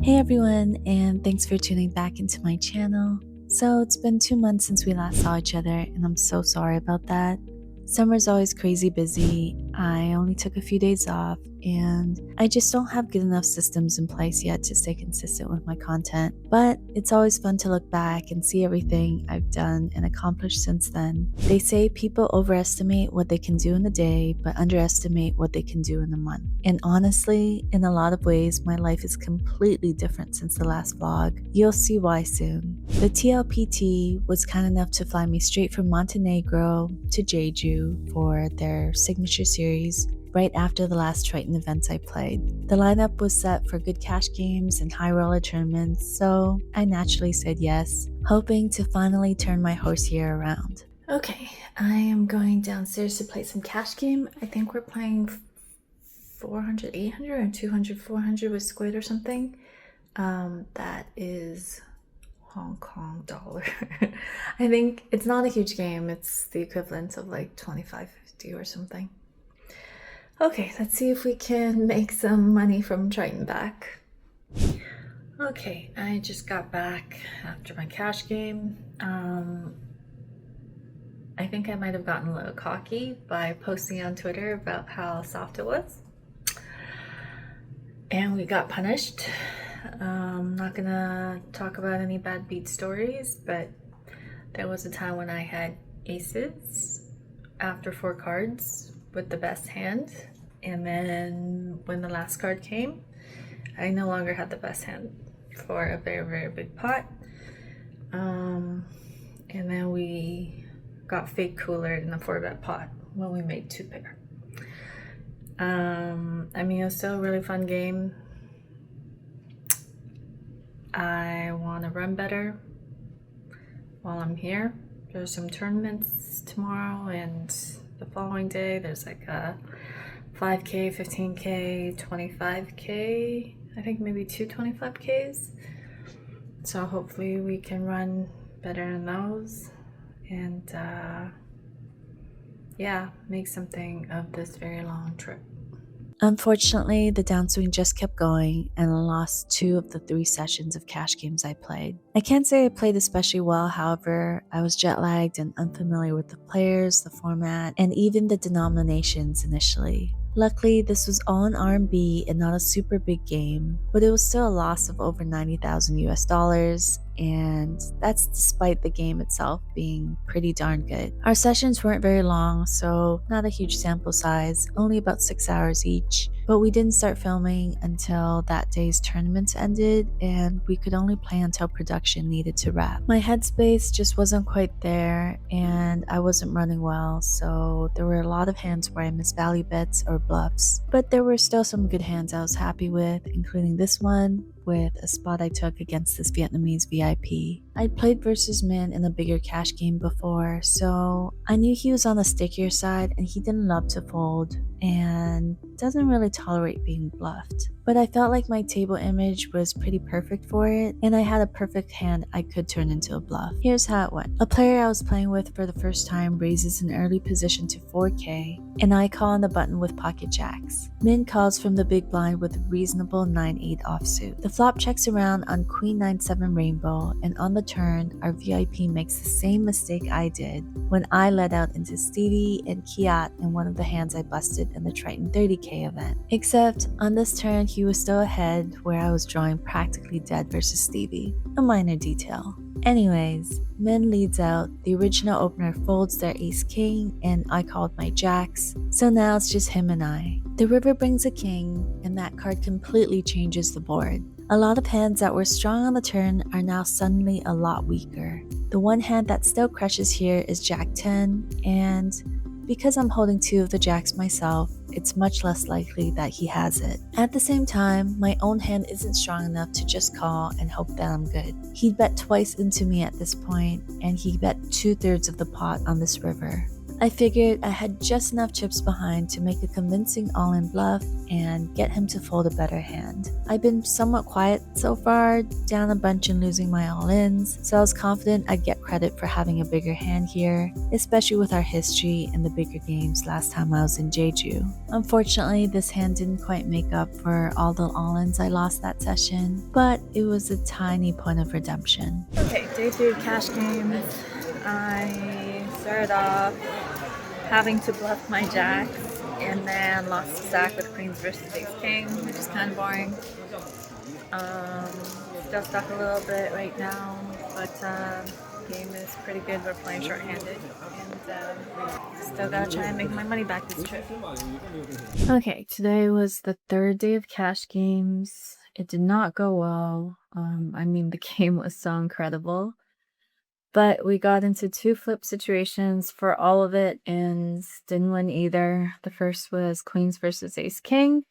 Hey everyone, and thanks for tuning back into my channel. So, it's been 2 months since we last saw each other, and I'm so sorry about that. Summer's always crazy busy. I only took a few days off, and I just don't have good enough systems in place yet to stay consistent with my content. But it's always fun to look back and see everything I've done and accomplished since then. They say people overestimate what they can do in a day, but underestimate what they can do in a month. And honestly, in a lot of ways, my life is completely different since the last vlog. You'll see why soon. The TLPT was kind enough to fly me straight from Montenegro to Jeju for their signature series right after the last Triton events I played. The lineup was set for good cash games and high roller tournaments, so I naturally said yes, hoping to finally turn my horse year around. Okay, I am going downstairs to play some cash game. I think we're playing 400, 800 or 200, 400 with squid or something. That is Hong Kong dollar. I think it's not a huge game. It's the equivalent of like 25.50 or something. Okay, let's see if we can make some money from Triton back. Okay, I just got back after my cash game. I think I might have gotten a little cocky by posting on Twitter about how soft it was. And we got punished. I'm not gonna talk about any bad beat stories, but there was a time when I had aces after 4 cards with the best hand, and then when the last card came, I no longer had the best hand for a very, very big pot. And then we got fake coolered in a 4-bet pot when we made 2 pair. I mean, it was still a really fun game. I want to run better while I'm here. There's some tournaments tomorrow and the following day. There's like a 5K, 15K, 25K. I think maybe 2 25Ks. So hopefully we can run better in those and yeah, make something of this very long trip. Unfortunately, the downswing just kept going and I lost 2 of the 3 sessions of cash games I played. I can't say I played especially well, however, I was jet lagged and unfamiliar with the players, the format, and even the denominations initially. Luckily, this was all in RMB and not a super big game, but it was still a loss of over 90,000 US dollars, and that's despite the game itself being pretty darn good. Our sessions weren't very long, so not a huge sample size, only about 6 hours each, but we didn't start filming until that day's tournaments ended, and we could only play until production needed to wrap. My headspace just wasn't quite there, and I wasn't running well, so there were a lot of hands where I missed value bets or bluffs, but there were still some good hands I was happy with, including this one with a spot I took against this Vietnamese VIP. I'd played versus Min in a bigger cash game before, so I knew he was on the stickier side and he didn't love to fold and doesn't really tolerate being bluffed. But I felt like my table image was pretty perfect for it, and I had a perfect hand I could turn into a bluff. Here's how it went. A player I was playing with for the first time raises an early position to 4K, and I call on the button with pocket jacks. Min calls from the big blind with a reasonable 9-8 offsuit. The flop checks around on Queen 9-7 rainbow, and on the turn, our VIP makes the same mistake I did when I led out into Stevie and Kiat in one of the hands I busted in the Triton 30K event. Except on this turn, he was still ahead where I was drawing practically dead versus Stevie. A minor detail. Anyways, Min leads out, the original opener folds their ace-king, and I called my jacks, so now it's just him and I. The river brings a king, and that card completely changes the board. A lot of hands that were strong on the turn are now suddenly a lot weaker. The one hand that still crushes here is Jack 10, and because I'm holding 2 of the jacks myself, it's much less likely that he has it. At the same time, my own hand isn't strong enough to just call and hope that I'm good. He'd bet twice into me at this point, and he bet 2/3 of the pot on this river. I figured I had just enough chips behind to make a convincing all-in bluff and get him to fold a better hand. I've been somewhat quiet so far, down a bunch and losing my all-ins, so I was confident I'd get credit for having a bigger hand here, especially with our history in the bigger games last time I was in Jeju. Unfortunately, this hand didn't quite make up for all the all-ins I lost that session, but it was a tiny point of redemption. Okay, day 3 of cash games. I started off having to bluff my jacks and then lost a stack with queens versus ace king, which is kind of boring. Still stuck a little bit right now, but game is pretty good. We're playing short-handed and still gotta try and make my money back this trip. Okay, today was the 3rd day of cash games. It did not go well. I mean, the game was so incredible. But we got into 2 flip situations for all of it and didn't win either. The first was queens versus ace king,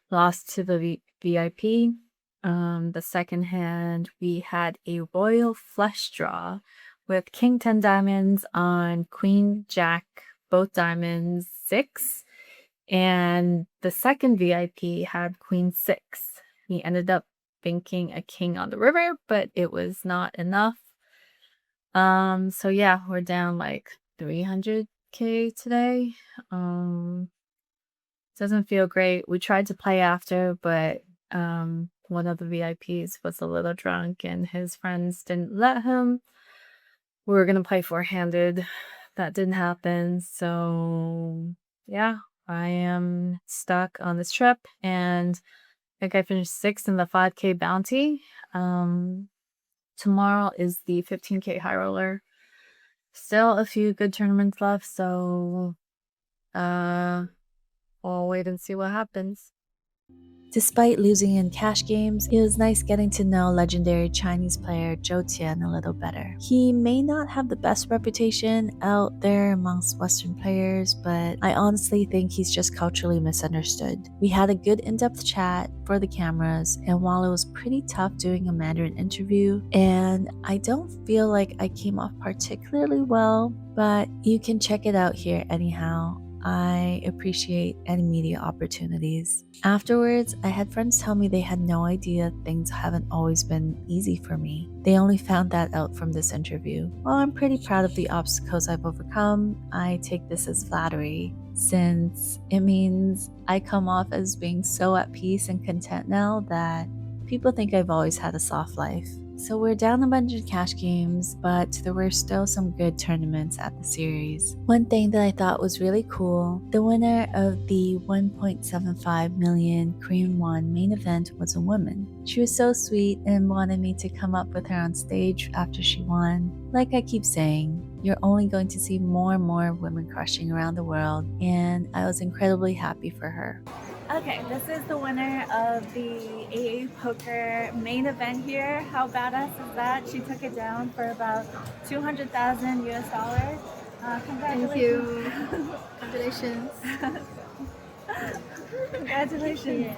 lost to the VIP. The second hand, we had a royal flush draw with king 10 diamonds on queen jack, both diamonds 6. And the second VIP had queen 6. He ended up banking a king on the river, but it was not enough. So yeah, we're down like 300k today. Doesn't feel great. We tried to play after, but one of the VIPs was a little drunk and his friends didn't let him. We were gonna play 4-handed. That didn't happen. So yeah, I am stuck on this trip and I think I finished 6th in the 5k bounty. Tomorrow is the 15k high roller. Still a few good tournaments left, so we'll wait and see what happens. Despite losing in cash games, it was nice getting to know legendary Chinese player Zhou Tian a little better. He may not have the best reputation out there amongst Western players, but I honestly think he's just culturally misunderstood. We had a good in-depth chat for the cameras, and while it was pretty tough doing a Mandarin interview, and I don't feel like I came off particularly well, but you can check it out here anyhow. I appreciate any media opportunities. Afterwards, I had friends tell me they had no idea things haven't always been easy for me. They only found that out from this interview. While I'm pretty proud of the obstacles I've overcome, I take this as flattery, since it means I come off as being so at peace and content now that people think I've always had a soft life. So we're down a bunch of cash games, but there were still some good tournaments at the series. One thing that I thought was really cool, the winner of the 1.75 million Korean won main event was a woman. She was so sweet and wanted me to come up with her on stage after she won. Like I keep saying, you're only going to see more and more women crushing around the world, and I was incredibly happy for her. Okay, this is the winner of the AA Poker main event here. How badass is that? She took it down for about 200,000 US dollars. Congratulations. Thank you. Congratulations. Congratulations.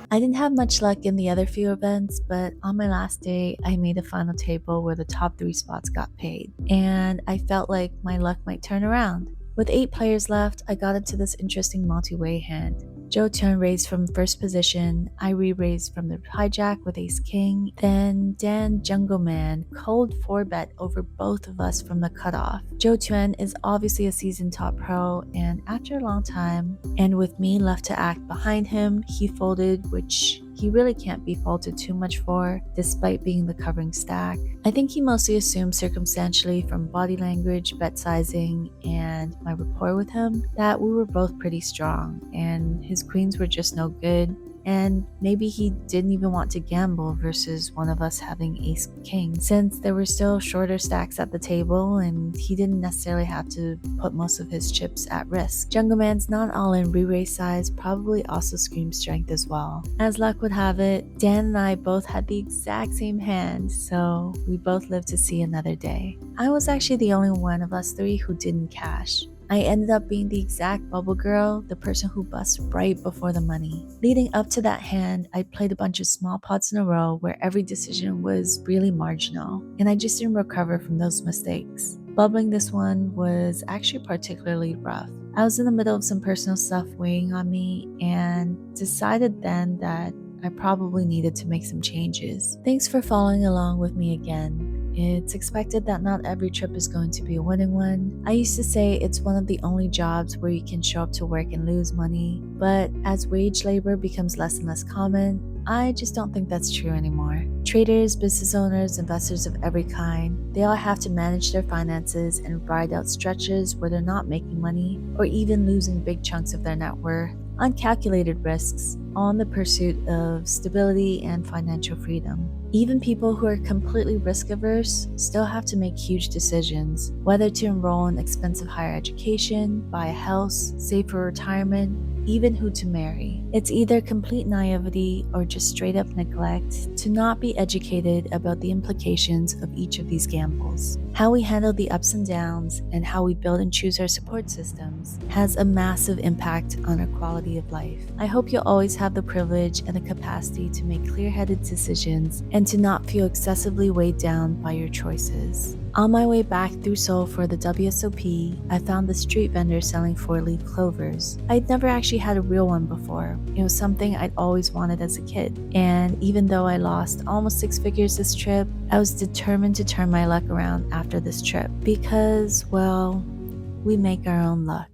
I didn't have much luck in the other few events, but on my last day, I made a final table where the top 3 spots got paid, and I felt like my luck might turn around. With 8 players left, I got into this interesting multi-way hand. Zhou Tian raised from first position, I re-raised from the hijack with ace king, then Dan Jungle Man cold 4-bet over both of us from the cutoff. Zhou Tian is obviously a seasoned top pro, and after a long time, and with me left to act behind him, he folded, which he really can't be faulted too much for, despite being the covering stack. I think he mostly assumed circumstantially from body language, bet sizing, and my rapport with him that we were both pretty strong, and his queens were just no good, and maybe he didn't even want to gamble versus one of us having ace king, since there were still shorter stacks at the table and he didn't necessarily have to put most of his chips at risk. Jungle Man's non-all-in re-raise size probably also screamed strength as well. As luck would have it, Dan and I both had the exact same hand, so we both lived to see another day. I was actually the only one of us 3 who didn't cash. I ended up being the exact bubble girl, the person who busts right before the money. Leading up to that hand, I played a bunch of small pots in a row where every decision was really marginal, and I just didn't recover from those mistakes. Bubbling this one was actually particularly rough. I was in the middle of some personal stuff weighing on me and decided then that I probably needed to make some changes. Thanks for following along with me again. It's expected that not every trip is going to be a winning one. I used to say it's one of the only jobs where you can show up to work and lose money, but as wage labor becomes less and less common, I just don't think that's true anymore. Traders, business owners, investors of every kind, they all have to manage their finances and ride out stretches where they're not making money or even losing big chunks of their net worth. Uncalculated risks on the pursuit of stability and financial freedom. Even people who are completely risk averse still have to make huge decisions, whether to enroll in expensive higher education, buy a house, save for retirement, even who to marry. It's either complete naivety or just straight up neglect to not be educated about the implications of each of these gambles. How we handle the ups and downs and how we build and choose our support systems has a massive impact on our quality of life. I hope you'll always have the privilege and the capacity to make clear-headed decisions and to not feel excessively weighed down by your choices. On my way back through Seoul for the WSOP, I found the street vendor selling 4-leaf clovers. I'd never actually had a real one before. It was something I'd always wanted as a kid. And even though I lost almost 6 figures this trip, I was determined to turn my luck around after this trip because, well, we make our own luck.